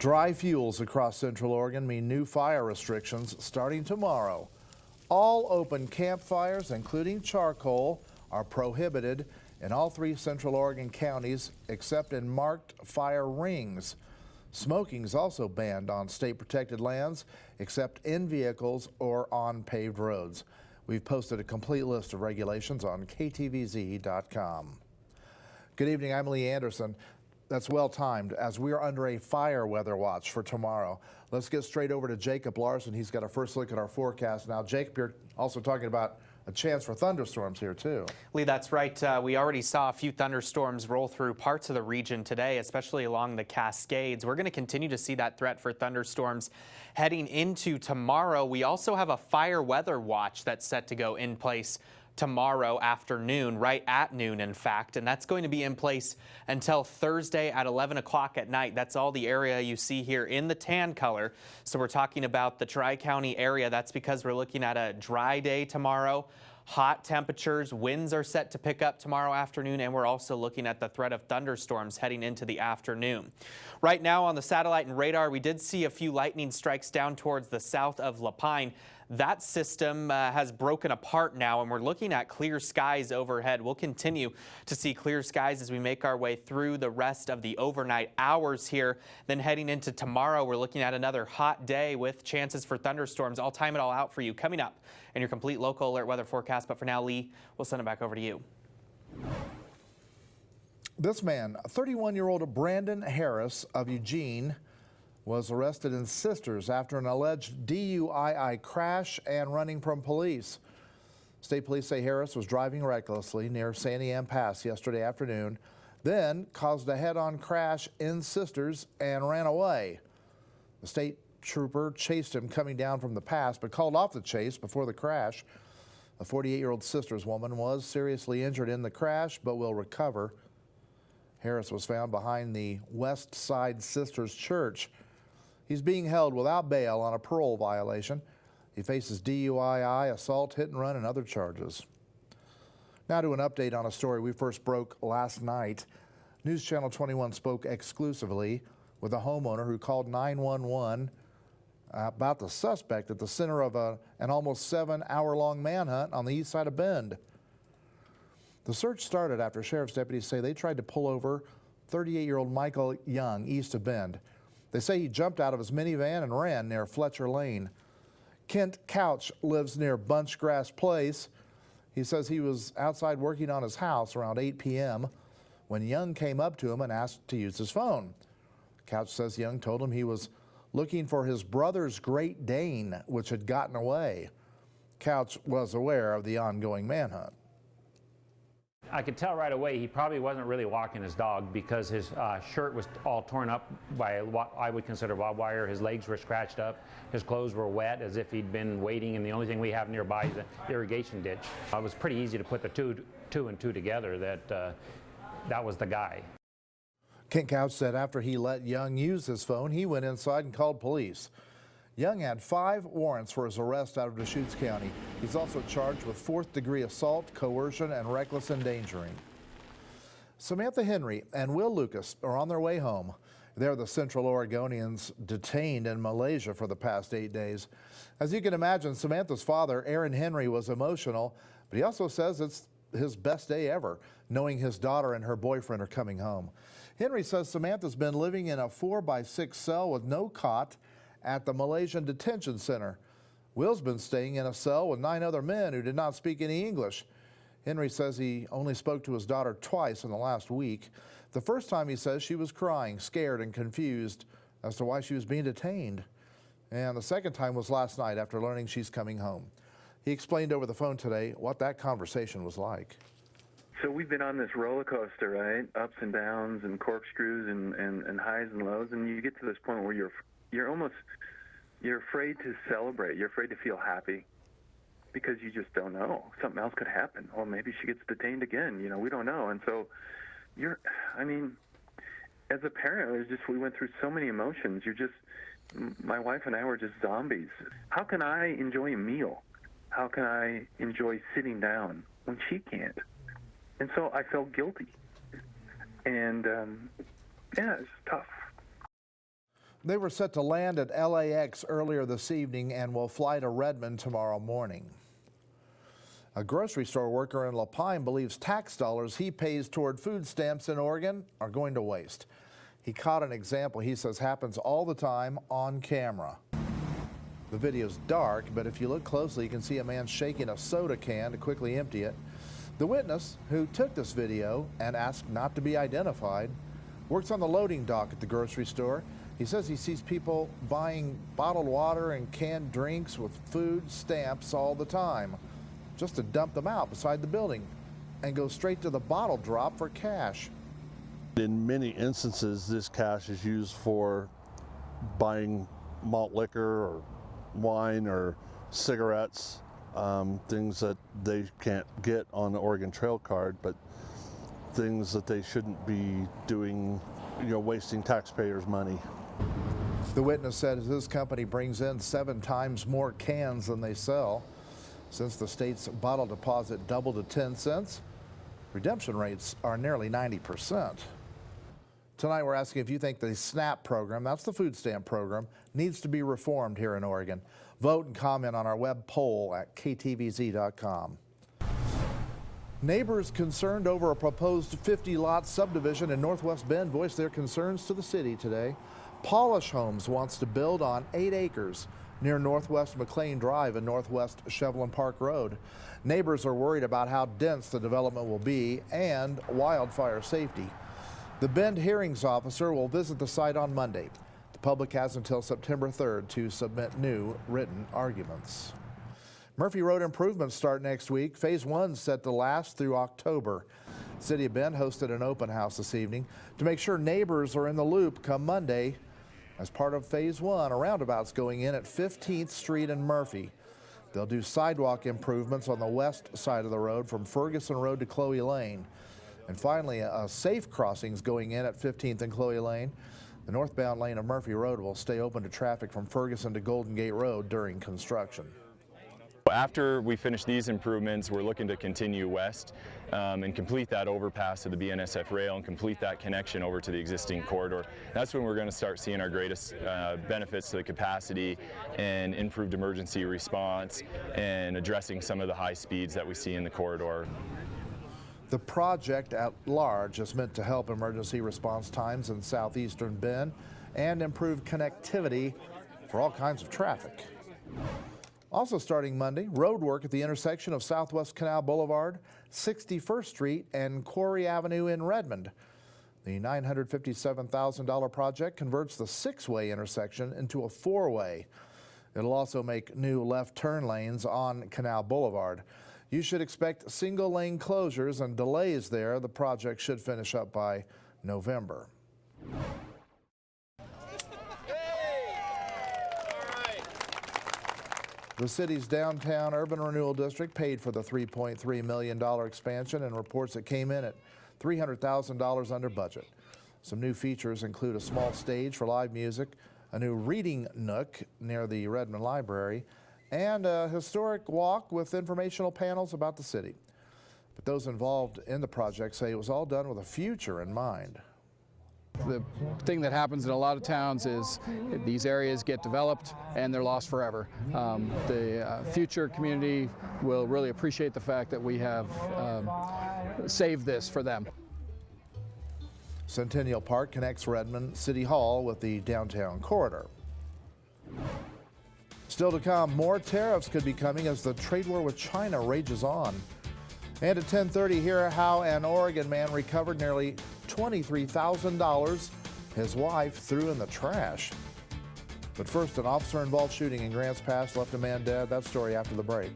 Dry fuels across Central Oregon mean new fire restrictions starting tomorrow. All open campfires, including charcoal, are prohibited in all 3 Central Oregon counties except in marked fire rings. Smoking is also banned on state protected lands except in vehicles or on paved roads. We've posted a complete list of regulations on ktvz.com. Good evening, I'm Lee Anderson. That's well timed as we are under a fire weather watch for tomorrow. Let's get straight over to Jacob Larson. He's got a first look at our forecast. Now, Jacob, you're also talking about a chance for thunderstorms here, too. Lee, that's right. We already saw a few thunderstorms roll through parts of the region today, especially along the Cascades. We're going to continue to see that threat for thunderstorms heading into tomorrow. We also have a fire weather watch that's set to go in place tomorrow afternoon, right at noon, in fact, and that's going to be in place until Thursday at 11 o'clock at night. That's all the area you see here in the tan color. So we're talking about the Tri-County area. That's because we're looking at a dry day tomorrow. Hot temperatures, winds are set to pick up tomorrow afternoon, and we're also looking at the threat of thunderstorms heading into the afternoon. Right now on the satellite and radar, we did see a few lightning strikes down towards the south of La Pine. That system has broken apart now, and we're looking at clear skies overhead. We'll continue to see clear skies as we make our way through the rest of the overnight hours here. Then heading into tomorrow, we're looking at another hot day with chances for thunderstorms. I'll time it all out for you coming up in your complete local alert weather forecast. But for now, Lee, we'll send it back over to you. This man, 31-year-old Brandon Harris of Eugene, was arrested in Sisters after an alleged DUI crash and running from police. State police say Harris was driving recklessly near Sandy Am Pass yesterday afternoon, then caused a head-on crash in Sisters and ran away. The state trooper chased him coming down from the pass, but called off the chase before the crash. A 48-year-old Sisters woman was seriously injured in the crash, but will recover. Harris was found behind the West Side Sisters Church. He's being held without bail on a parole violation. He faces DUI, assault, hit and run, and other charges. Now to an update on a story we first broke last night. News Channel 21 spoke exclusively with a homeowner who called 911 about the suspect at the center of an almost 7-hour-long manhunt on the east side of Bend. The search started after sheriff's deputies say they tried to pull over 38-year-old Michael Young east of Bend. They say he jumped out of his minivan and ran near Fletcher Lane. Kent Couch lives near Bunchgrass Place. He says he was outside working on his house around 8 p.m. when Young came up to him and asked to use his phone. Couch says Young told him he was looking for his brother's Great Dane, which had gotten away. Couch was aware of the ongoing manhunt. I could tell right away he probably wasn't really walking his dog because his shirt was all torn up by what I would consider barbed wire. His legs were scratched up. His clothes were wet as if he'd been wading, and the only thing we have nearby is an irrigation ditch. It was pretty easy to put the two and two together that that was the guy. Kent Couch said after he let Young use his phone, he went inside and called police. Young had 5 warrants for his arrest out of Deschutes County. He's also charged with 4th-degree assault, coercion, and reckless endangering. Samantha Henry and Will Lucas are on their way home. They're the Central Oregonians detained in Malaysia for the past 8 days. As you can imagine, Samantha's father, Aaron Henry, was emotional, but he also says it's his best day ever, knowing his daughter and her boyfriend are coming home. Henry says Samantha's been living in a 4-by-6 cell with no cot at the Malaysian Detention Center. Will's been staying in a cell with 9 other men who did not speak any English. Henry says he only spoke to his daughter twice in the last week. The first time, he says, she was crying, scared and confused as to why she was being detained. And the second time was last night after learning she's coming home. He explained over the phone today what that conversation was like. So we've been on this roller coaster, right? Ups and downs and corkscrews and highs and lows, and you get to this point where you're afraid to celebrate. You're afraid to feel happy because you just don't know. Something else could happen. Or maybe she gets detained again. You know, we don't know. And so as a parent, we went through so many emotions. My wife and I were just zombies. How can I enjoy a meal? How can I enjoy sitting down when she can't? And so I felt guilty. And, it's tough. They were set to land at LAX earlier this evening and will fly to Redmond tomorrow morning. A grocery store worker in La Pine believes tax dollars he pays toward food stamps in Oregon are going to waste. He caught an example he says happens all the time on camera. The video's dark, but if you look closely, you can see a man shaking a soda can to quickly empty it. The witness, who took this video and asked not to be identified, works on the loading dock at the grocery store. He says he sees people buying bottled water and canned drinks with food stamps all the time, just to dump them out beside the building and go straight to the bottle drop for cash. In many instances, this cash is used for buying malt liquor or wine or cigarettes, things that they can't get on the Oregon Trail card, but things that they shouldn't be doing, wasting taxpayers' money. The witness said his company brings in 7 times more cans than they sell. Since the state's bottle deposit doubled to 10 cents, redemption rates are nearly 90%. Tonight we're asking if you think the SNAP program, that's the food stamp program, needs to be reformed here in Oregon. Vote and comment on our web poll at ktvz.com. Neighbors concerned over a proposed 50-lot subdivision in Northwest Bend voiced their concerns to the city today. Polish Homes wants to build on 8 acres near Northwest McLean Drive and Northwest Shevlin Park Road. Neighbors are worried about how dense the development will be and wildfire safety. The Bend hearings officer will visit the site on Monday. The public has until September 3rd to submit new written arguments. Murphy Road improvements start next week. Phase 1 set to last through October. City of Bend hosted an open house this evening to make sure neighbors are in the loop come Monday. As part of Phase 1, a roundabout's going in at 15th Street and Murphy. They'll do sidewalk improvements on the west side of the road from Ferguson Road to Chloe Lane. And finally, a safe crossing's going in at 15th and Chloe Lane. The northbound lane of Murphy Road will stay open to traffic from Ferguson to Golden Gate Road during construction. After we finish these improvements, we're looking to continue west and complete that overpass to the BNSF rail and complete that connection over to the existing corridor. That's when we're going to start seeing our greatest benefits to the capacity and improved emergency response and addressing some of the high speeds that we see in the corridor. The project at large is meant to help emergency response times in southeastern Bend and improve connectivity for all kinds of traffic. Also starting Monday, road work at the intersection of Southwest Canal Boulevard, 61st Street, and Quarry Avenue in Redmond. The $957,000 project converts the 6-way intersection into a 4-way. It'll also make new left turn lanes on Canal Boulevard. You should expect single-lane closures and delays there. The project should finish up by November. The city's downtown urban renewal district paid for the $3.3 million expansion and reports it came in at $300,000 under budget. Some new features include a small stage for live music, a new reading nook near the Redmond Library, and a historic walk with informational panels about the city. But those involved in the project say it was all done with a future in mind. The thing that happens in a lot of towns is these areas get developed and they're lost forever. The future community will really appreciate the fact that we have saved this for them. Centennial Park connects Redmond City Hall with the downtown corridor. Still to come, more tariffs could be coming as the trade war with China rages on. And at 10:30, hear how an Oregon man recovered nearly $23,000 his wife threw in the trash. But first, an officer-involved shooting in Grants Pass left a man dead. That story after the break.